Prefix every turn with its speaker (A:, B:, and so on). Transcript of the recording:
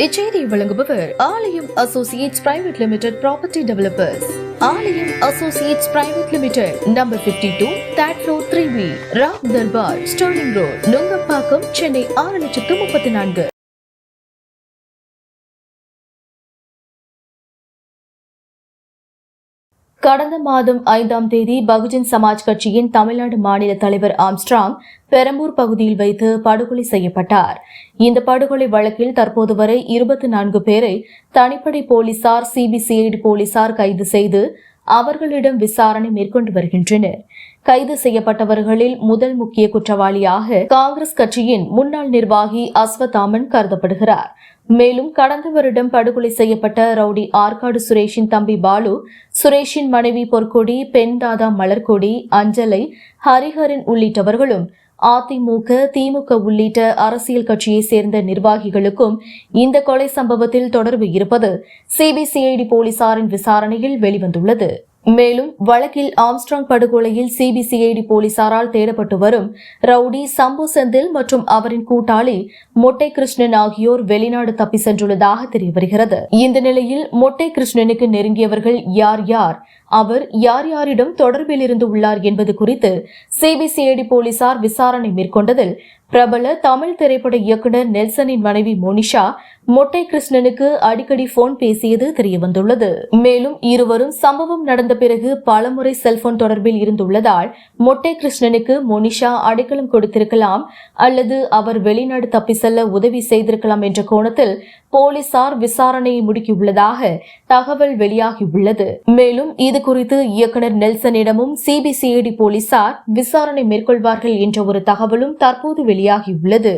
A: இச்செய்தியை வழங்குபவர் Aalayam associates private limited property developers. Aalayam associates private limited, number 52, third floor, 3B, Ram Darbar, Sterling road, Nungambakkam, Chennai 6,34,000. கடந்த மாதம் 5ஆம் தேதி பகுஜன் சமாஜ் கட்சியின் தமிழ்நாடு மாநில தலைவர் ஆம்ஸ்ட்ராங் பெரம்பூர் பகுதியில் வைத்து படுகொலை செய்யப்பட்டார். இந்த படுகொலை வழக்கில் தற்போது வரை 24 பேரை தனிப்படை போலீசார், சிபிசிஐடி போலீசார் கைது செய்து அவர்களிடம் விசாரணை மேற்கொண்டு வருகின்றனர். கைது செய்யப்பட்டவர்களில் முதல் முக்கிய குற்றவாளியாக காங்கிரஸ் கட்சியின் முன்னாள் நிர்வாகி அஸ்வத்தாமன் கருதப்படுகிறார். மேலும் கடந்த வருடம் படுகொலை செய்யப்பட்ட ரவுடி ஆற்காடு சுரேஷின் தம்பி பாலு, சுரேஷின் மனைவி பொற்கொடி, பெண் தாதா மலர்கொடி, அஞ்சலை, ஹரிஹரன் உள்ளிட்டவர்களும் அதிமுக, திமுக உள்ளிட்ட அரசியல் கட்சியை சேர்ந்த நிர்வாகிகளுக்கும் இந்த கொலை சம்பவத்தில் தொடர்பு இருப்பது சிபிசிஐடி போலீசாரின் விசாரணையில் வெளிவந்துள்ளது. மேலும் வழக்கில் ஆம்ஸ்ட்ராங் படுகொலையில் சிபிசிஐடி போலீசாரால் தேடப்பட்டு வரும் ரவுடி சம்பு செந்தில் மற்றும் அவரின் கூட்டாளி மொட்டை கிருஷ்ணன் ஆகியோர் வெளிநாடு தப்பி சென்றுள்ளதாக தெரியவருகிறது. இந்த நிலையில் மொட்டை கிருஷ்ணனுக்கு நெருங்கியவர்கள் யார் யார், அவர் யார் யாரிடம் தொடர்பில் இருந்து உள்ளார் என்பது குறித்து சிபிசிஐடி போலீசார் விசாரணை மேற்கொண்டதில் பிரபல தமிழ் திரைப்பட இயக்குநர் நெல்சனின் மனைவி மோனிஷா மொட்டை கிருஷ்ணனுக்கு அடிக்கடி போன் பேசியது தெரியவந்துள்ளது. மேலும் இருவரும் சம்பவம் நடந்த பிறகு பலமுறை செல்போன் தொடர்பில் இருந்துள்ளதால் மொட்டை கிருஷ்ணனுக்கு மோனிஷா அடைக்கலம் கொடுத்திருக்கலாம் அல்லது அவர் வெளிநாடு தப்பி செல்ல உதவி செய்திருக்கலாம் என்ற கோணத்தில் போலீசார் விசாரணையை முடுக்கியுள்ளதாக தகவல் வெளியாகியுள்ளது. மேலும் இது குறித்து இயக்குநர் நெல்சனிடமும் சிபிசிஐடி போலீசார் விசாரணை மேற்கொள்வார்கள் என்ற ஒரு தகவலும் தற்போது வெளியாகியுள்ளது.